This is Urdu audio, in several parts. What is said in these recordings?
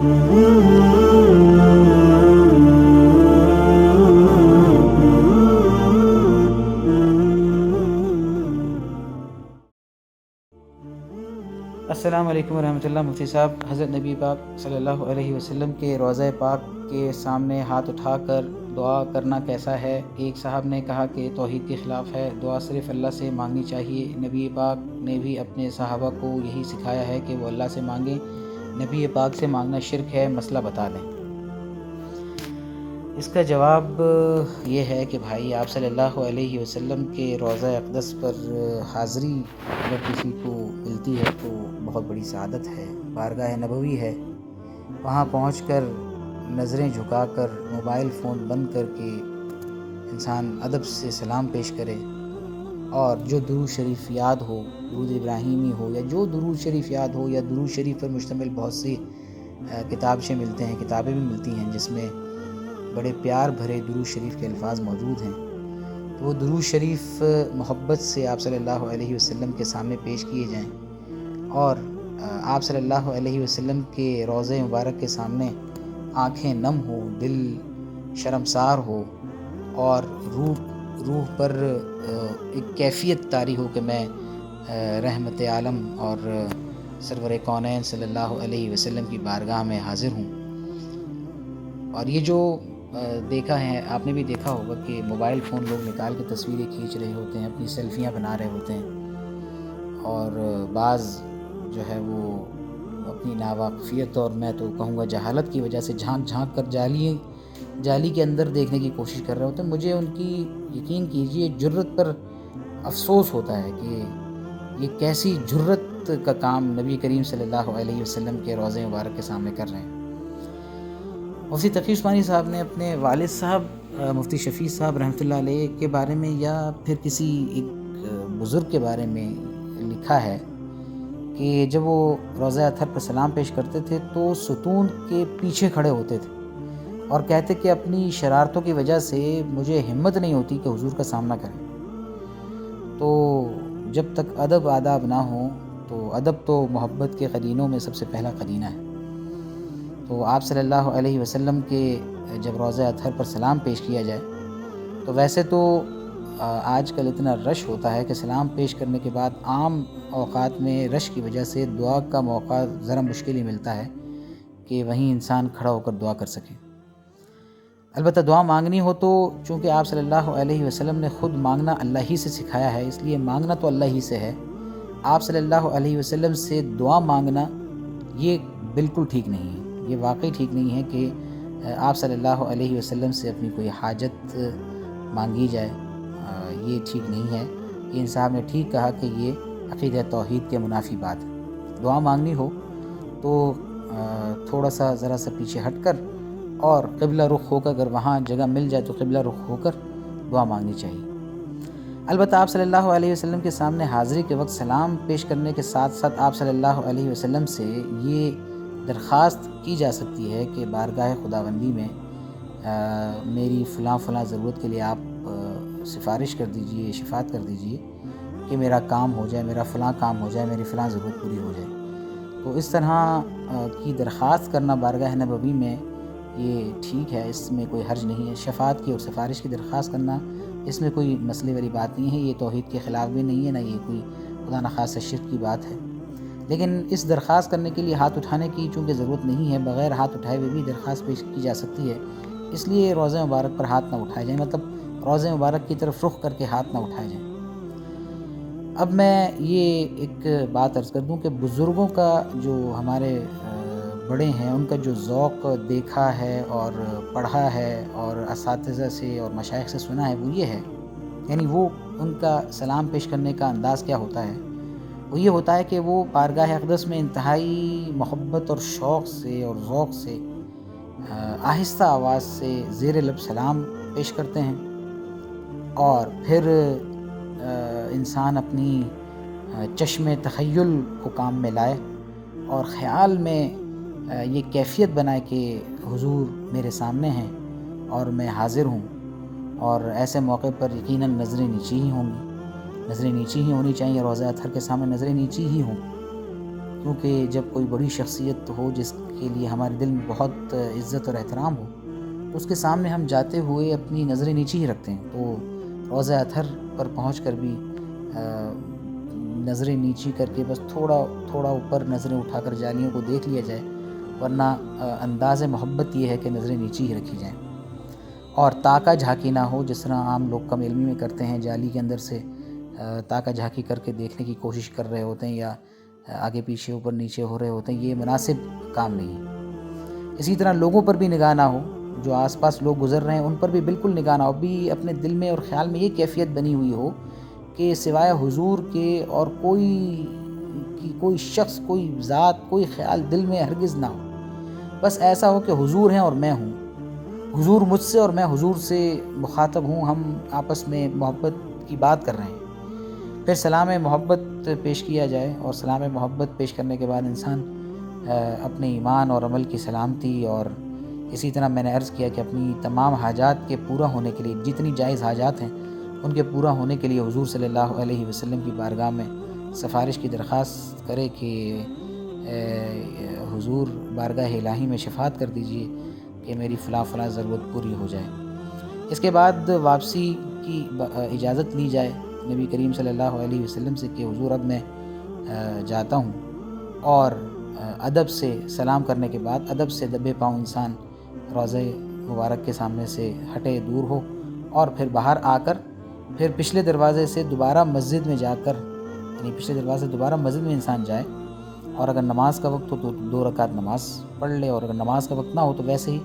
السلام علیکم ورحمۃ اللہ۔ مفتی صاحب، حضرت نبی پاک صلی اللہ علیہ وسلم کے روضہ پاک کے سامنے ہاتھ اٹھا کر دعا کرنا کیسا ہے؟ ایک صاحب نے کہا کہ توحید کے خلاف ہے، دعا صرف اللہ سے مانگنی چاہیے۔ نبی پاک نے بھی اپنے صحابہ کو یہی سکھایا ہے کہ وہ اللہ سے مانگیں، نبی پاک سے مانگنا شرک ہے، مسئلہ بتا دیں۔ اس کا جواب یہ ہے کہ بھائی، آپ صلی اللہ علیہ وسلم کے روضہ اقدس پر حاضری اگر کسی کو ملتی ہے تو بہت بڑی سعادت ہے، بارگاہ نبوی ہے۔ وہاں پہنچ کر نظریں جھکا کر موبائل فون بند کر کے انسان ادب سے سلام پیش کرے، اور جو درود شریف یاد ہو، درود ابراہیمی ہو یا جو درود شریف یاد ہو، یا درود شریف پر مشتمل بہت سی کتابیں ملتے ہیں، کتابیں بھی ملتی ہیں جس میں بڑے پیار بھرے درود شریف کے الفاظ موجود ہیں، تو وہ درود شریف محبت سے آپ صلی اللہ علیہ وسلم کے سامنے پیش کیے جائیں، اور آپ صلی اللہ علیہ وسلم کے روضہ مبارک کے سامنے آنکھیں نم ہو، دل شرمسار ہو، اور روح پر ایک کیفیت طاری ہو کہ میں رحمت عالم اور سرور کونین صلی اللہ علیہ وسلم کی بارگاہ میں حاضر ہوں۔ اور یہ جو دیکھا ہے، آپ نے بھی دیکھا ہوگا کہ موبائل فون لوگ نکال کے تصویریں کھینچ رہے ہوتے ہیں، اپنی سیلفیاں بنا رہے ہوتے ہیں، اور بعض جو ہے وہ اپنی ناواقفیت اور میں تو کہوں گا جہالت کی وجہ سے جھانک کر جالی کے اندر دیکھنے کی کوشش کر رہے ہوتے ہیں۔ مجھے ان کی، یقین کیجئے، جرت پر افسوس ہوتا ہے کہ یہ کیسی جرت کا کام نبی کریم صلی اللہ علیہ وسلم کے روضہ مبارک کے سامنے کر رہے ہیں۔ مفتی تقی عثمانی صاحب نے اپنے والد صاحب مفتی شفیع صاحب رحمۃ اللہ علیہ کے بارے میں، یا پھر کسی ایک بزرگ کے بارے میں لکھا ہے کہ جب وہ روضہ اطہر پر سلام پیش کرتے تھے تو ستون کے پیچھے کھڑے ہوتے تھے اور کہتے کہ اپنی شرارتوں کی وجہ سے مجھے ہمت نہیں ہوتی کہ حضور کا سامنا کریں۔ تو جب تک ادب آداب نہ ہوں تو ادب تو محبت کے قرینوں میں سب سے پہلا قرینہ ہے۔ تو آپ صلی اللہ علیہ وسلم کے جب روضہ اطہر پر سلام پیش کیا جائے تو ویسے تو آج کل اتنا رش ہوتا ہے کہ سلام پیش کرنے کے بعد عام اوقات میں رش کی وجہ سے دعا کا موقع ذرا مشکل ہی ملتا ہے کہ وہیں انسان کھڑا ہو کر دعا کر سکے۔ البتہ دعا مانگنی ہو تو چونکہ آپ صلی اللہ علیہ وسلم نے خود مانگنا اللہ ہی سے سکھایا ہے، اس لیے مانگنا تو اللہ ہی سے ہے۔ آپ صلی اللہ علیہ وسلم سے دعا مانگنا یہ بالکل ٹھیک نہیں ہے، یہ واقعی ٹھیک نہیں ہے کہ آپ صلی اللہ علیہ وسلم سے اپنی کوئی حاجت مانگی جائے، یہ ٹھیک نہیں ہے۔ یہ صاحب نے ٹھیک کہا کہ یہ عقیدہ توحید کے منافی بات ہے۔ دعا مانگنی ہو تو تھوڑا سا ذرا سا پیچھے ہٹ کر اور قبلہ رخ ہو کر، اگر وہاں جگہ مل جائے تو قبلہ رخ ہو کر دعا مانگنی چاہیے۔ البتہ آپ صلی اللہ علیہ وسلم کے سامنے حاضری کے وقت سلام پیش کرنے کے ساتھ ساتھ آپ صلی اللہ علیہ وسلم سے یہ درخواست کی جا سکتی ہے کہ بارگاہ خداوندی میں میری فلاں ضرورت کے لیے آپ سفارش کر دیجئے، شفاعت کر دیجئے کہ میرا کام ہو جائے، میرا فلاں کام ہو جائے، میری فلاں ضرورت پوری ہو جائے۔ تو اس طرح کی درخواست کرنا بارگاہ نبوی میں یہ ٹھیک ہے، اس میں کوئی حرج نہیں ہے۔ شفاعت کی اور سفارش کی درخواست کرنا، اس میں کوئی مسئلے والی بات نہیں ہے، یہ توحید کے خلاف بھی نہیں ہے، نہ یہ کوئی خدا نخواستہ شرک کی بات ہے۔ لیکن اس درخواست کرنے کے لیے ہاتھ اٹھانے کی چونکہ ضرورت نہیں ہے، بغیر ہاتھ اٹھائے ہوئے بھی درخواست پیش کی جا سکتی ہے، اس لیے روضہ مبارک پر ہاتھ نہ اٹھائے جائیں، مطلب روضہ مبارک کی طرف رخ کر کے ہاتھ نہ اٹھائے جائیں۔ اب میں یہ ایک بات عرض کر دوں کہ بزرگوں کا جو ہمارے بڑے ہیں، ان کا جو ذوق دیکھا ہے اور پڑھا ہے اور اساتذہ سے اور مشائخ سے سنا ہے وہ یہ ہے، یعنی وہ ان کا سلام پیش کرنے کا انداز کیا ہوتا ہے، وہ یہ ہوتا ہے کہ وہ بارگاہ اقدس میں انتہائی محبت اور شوق سے اور ذوق سے آہستہ آواز سے زیر لب سلام پیش کرتے ہیں، اور پھر انسان اپنی چشم تخیل کو کام میں لائے اور خیال میں یہ کیفیت بنائے کہ حضور میرے سامنے ہیں اور میں حاضر ہوں، اور ایسے موقع پر یقیناً نظریں نیچی ہی ہوں گی، نظریں نیچی ہی ہونی چاہیے، روضہ اطہر کے سامنے نظریں نیچی ہی ہوں۔ کیونکہ جب کوئی بڑی شخصیت ہو جس کے لیے ہمارے دل میں بہت عزت اور احترام ہو تو اس کے سامنے ہم جاتے ہوئے اپنی نظریں نیچی ہی رکھتے ہیں. تو روضہ اطہر پر پہنچ کر بھی نظریں نیچی کر کے بس تھوڑا اوپر نظریں اٹھا کر جالیوں کو دیکھ لیا جائے، ورنہ انداز محبت یہ ہے کہ نظریں نیچی ہی رکھی جائیں اور تاکہ جھانکی نہ ہو، جس طرح عام لوگ کم علمی میں کرتے ہیں، جالی کے اندر سے تاکہ جھانکی کر کے دیکھنے کی کوشش کر رہے ہوتے ہیں یا آگے پیچھے اوپر نیچے ہو رہے ہوتے ہیں. یہ مناسب کام نہیں. اسی طرح لوگوں پر بھی نگاہ نہ ہو، جو آس پاس لوگ گزر رہے ہیں ان پر بھی بالکل نگاہ نہ ہو. بھی اپنے دل میں اور خیال میں یہ کیفیت بنی ہوئی ہو کہ سوائے حضور کے اور کوئی شخص، کوئی ذات، کوئی خیال دل میں ہرگز نہ ہو. بس ایسا ہو کہ حضور ہیں اور میں ہوں، حضور مجھ سے اور میں حضور سے مخاطب ہوں، ہم آپس میں محبت کی بات کر رہے ہیں. پھر سلام محبت پیش کیا جائے، اور سلام محبت پیش کرنے کے بعد انسان اپنے ایمان اور عمل کی سلامتی، اور اسی طرح میں نے عرض کیا کہ اپنی تمام حاجات کے پورا ہونے کے لیے، جتنی جائز حاجات ہیں ان کے پورا ہونے کے لیے حضور صلی اللہ علیہ وسلم کی بارگاہ میں سفارش کی درخواست کرے کہ حضور بارگاہ الہی میں شفاعت کر دیجئے کہ میری فلاں ضرورت پوری ہو جائے. اس کے بعد واپسی کی اجازت لی جائے نبی کریم صلی اللہ علیہ وسلم سے کہ حضور اب میں جاتا ہوں، اور ادب سے سلام کرنے کے بعد ادب سے دبے پاؤں انسان روضہ مبارک کے سامنے سے ہٹے، دور ہو، اور پھر باہر آ کر پھر پچھلے دروازے سے دوبارہ مسجد میں جا کر، یعنی پچھلے دروازے سے دوبارہ مسجد میں انسان جائے، اور اگر نماز کا وقت ہو تو 2 رکعت نماز پڑھ لے، اور اگر نماز کا وقت نہ ہو تو ویسے ہی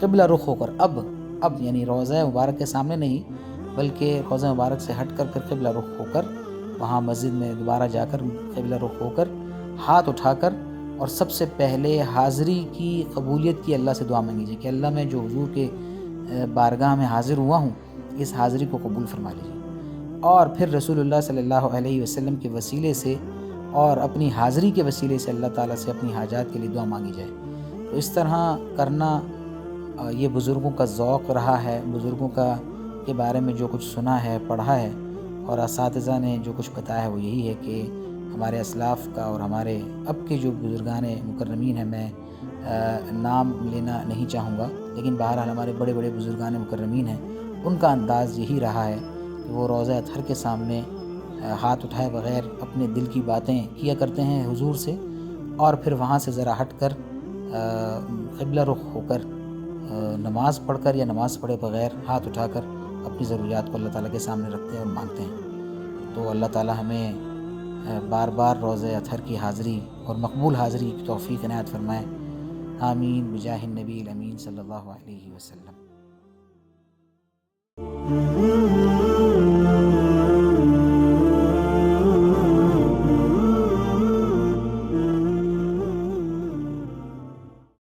قبلہ رخ ہو کر اب یعنی روضہ مبارک کے سامنے نہیں بلکہ روضہ مبارک سے ہٹ کر پھر قبلہ رخ ہو کر وہاں مسجد میں دوبارہ جا کر قبلہ رخ ہو کر ہاتھ اٹھا کر، اور سب سے پہلے حاضری کی قبولیت کی اللہ سے دعا مانگی جائے کہ اللہ میں جو حضور کے بارگاہ میں حاضر ہوا ہوں اس حاضری کو قبول فرما لیجیے. اور پھر رسول اللہ صلی اللہ علیہ وسلم کے وسیلے سے اور اپنی حاضری کے وسیلے سے اللہ تعالیٰ سے اپنی حاجات کے لیے دعا مانگی جائے. تو اس طرح کرنا یہ بزرگوں کا ذوق رہا ہے. بزرگوں کے بارے میں جو کچھ سنا ہے، پڑھا ہے، اور اساتذہ نے جو کچھ بتایا ہے وہ یہی ہے کہ ہمارے اسلاف کا اور ہمارے اب کے جو بزرگان مکرمین ہیں، میں نام لینا نہیں چاہوں گا، لیکن بہرحال ہمارے بڑے بڑے بزرگان مکرمین ہیں، ان کا انداز یہی رہا ہے کہ وہ روضہ اطہر کے سامنے ہاتھ اٹھائے بغیر اپنے دل کی باتیں کیا کرتے ہیں حضور سے، اور پھر وہاں سے ذرا ہٹ کر قبلہ رخ ہو کر نماز پڑھ کر یا نماز پڑھے بغیر ہاتھ اٹھا کر اپنی ضروریات کو اللہ تعالیٰ کے سامنے رکھتے ہیں اور مانگتے ہیں. تو اللہ تعالیٰ ہمیں بار بار روضہ اطہر کی حاضری اور مقبول حاضری کی توفیق عنایت فرمائے. آمین بجاہ النبی الامین صلی اللہ علیہ وسلم.